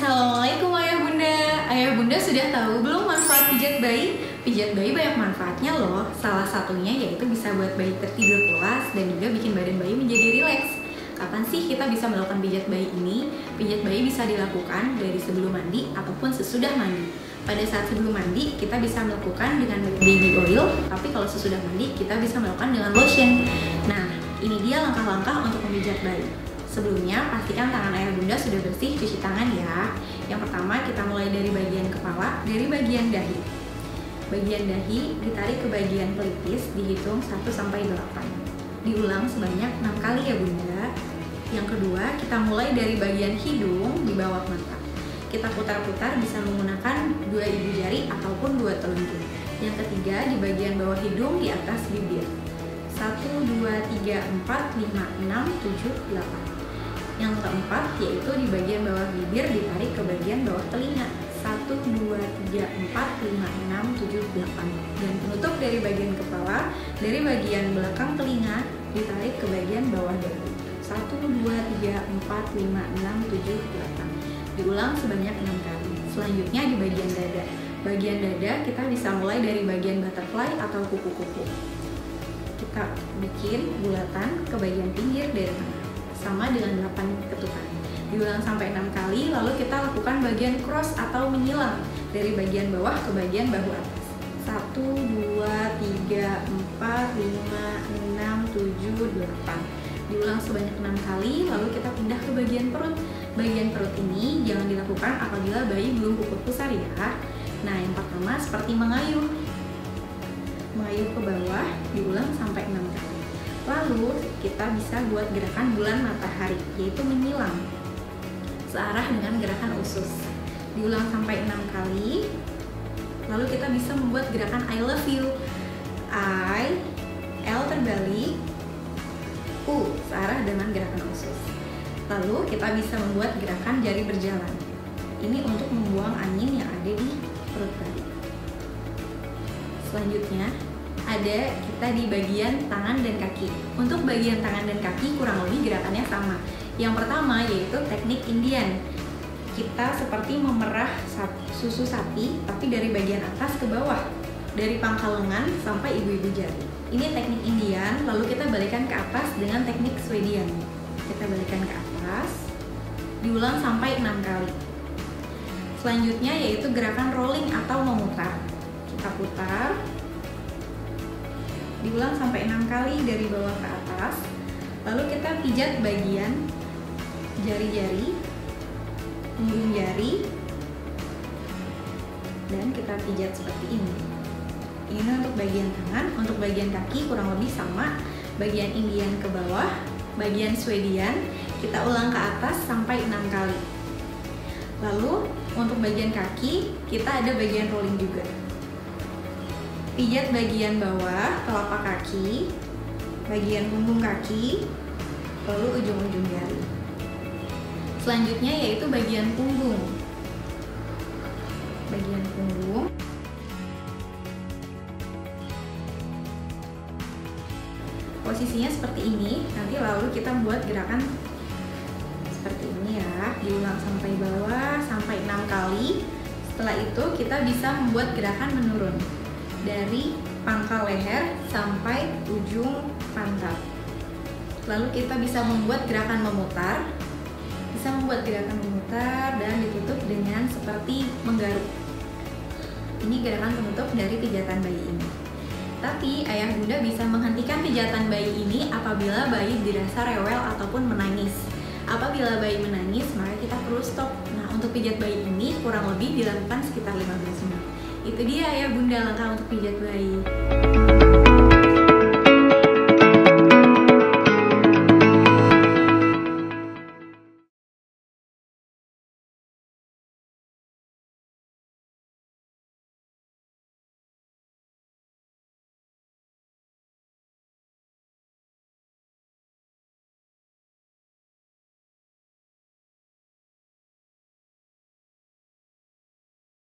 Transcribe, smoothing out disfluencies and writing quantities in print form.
Assalamualaikum Ayah Bunda. Ayah Bunda sudah tahu belum manfaat pijat bayi? Pijat bayi banyak manfaatnya loh. Salah satunya yaitu bisa buat bayi tertidur pulas dan juga bikin badan bayi menjadi rileks. Kapan sih kita bisa melakukan pijat bayi ini? Pijat bayi bisa dilakukan dari sebelum mandi ataupun sesudah mandi. Pada saat sebelum mandi kita bisa melakukan dengan baby oil, tapi kalau sesudah mandi kita bisa melakukan dengan lotion. Nah, ini dia langkah-langkah untuk memijat bayi. Sebelumnya, pastikan tangan ayah bunda sudah bersih, cuci tangan ya. Yang pertama, kita mulai dari bagian kepala, dari bagian dahi. Bagian dahi ditarik ke bagian pelipis, dihitung 1-8. Diulang sebanyak 6 kali ya bunda. Yang kedua, kita mulai dari bagian hidung di bawah mata. Kita putar-putar bisa menggunakan 2 ibu jari ataupun 2 telunjuk. Yang ketiga, di bagian bawah hidung di atas bibir. 1, 2, 3, 4, 5, 6, 7, 8. Yang keempat yaitu di bagian bawah bibir ditarik ke bagian bawah telinga. 1, 2, 3, 4, 5, 6, 7, 8. Dan penutup dari bagian kepala, dari bagian belakang telinga ditarik ke bagian bawah dagu. 1, 2, 3, 4, 5, 6, 7, 8. Diulang sebanyak 6 kali. Selanjutnya di bagian dada. Bagian dada kita bisa mulai dari bagian butterfly atau kuku-kuku. Kita bikin bulatan ke bagian pinggir dari tengah, sama dengan 8 ketukan. Diulang sampai 6 kali, lalu kita lakukan bagian cross atau menyilang dari bagian bawah ke bagian bahu atas. 1, 2, 3, 4, 5, 6, 7, 8. Diulang sebanyak 6 kali, lalu kita pindah ke bagian perut. Bagian perut ini jangan dilakukan apabila bayi belum pupuk besar ya. Nah, yang pertama seperti mengayuh. Mengayuh ke bawah, diulang sampai 6 kali. Lalu kita bisa buat gerakan bulan matahari, yaitu menyilang searah dengan gerakan usus. Diulang sampai 6 kali. Lalu kita bisa membuat gerakan I love you. I, L terbalik, U searah dengan gerakan usus. Lalu kita bisa membuat gerakan jari berjalan. Ini untuk membuang angin yang ada di perut bayi. Selanjutnya ada kita di bagian tangan dan kaki. Untuk bagian tangan dan kaki kurang lebih gerakannya sama. Yang pertama yaitu teknik Indian. Kita seperti memerah susu sapi tapi dari bagian atas ke bawah, dari pangkal lengan sampai ibu-ibu jari. Ini teknik Indian, lalu kita balikan ke atas dengan teknik Swedian. Kita balikan ke atas, diulang sampai 6 kali. Selanjutnya yaitu gerakan rolling atau memutar. Kita putar, diulang sampai 6 kali dari bawah ke atas. Lalu kita pijat bagian jari-jari, ujung jari, dan kita pijat seperti ini. Ini untuk bagian tangan. Untuk bagian kaki kurang lebih sama. Bagian Indian ke bawah, bagian Swedian kita ulang ke atas sampai 6 kali. Lalu untuk bagian kaki kita ada bagian rolling juga. Pijat bagian bawah telapak kaki, bagian punggung kaki, lalu ujung-ujung jari. Selanjutnya yaitu bagian punggung. Bagian punggung. Posisinya seperti ini. Nanti lalu kita buat gerakan seperti ini ya. Diulang sampai bawah sampai 6 kali. Setelah itu kita bisa membuat gerakan menurun dari pangkal leher sampai ujung pantat. Lalu kita bisa membuat gerakan memutar. Bisa membuat gerakan memutar dan ditutup dengan seperti menggaruk. Ini gerakan penutup dari pijatan bayi ini. Tapi ayah bunda bisa menghentikan pijatan bayi ini apabila bayi dirasa rewel ataupun menangis. Apabila bayi menangis, maka kita perlu stop. Nah, untuk pijat bayi ini kurang lebih dilakukan sekitar 15 menit. Itu dia ayah bunda langkah untuk pijat bayi.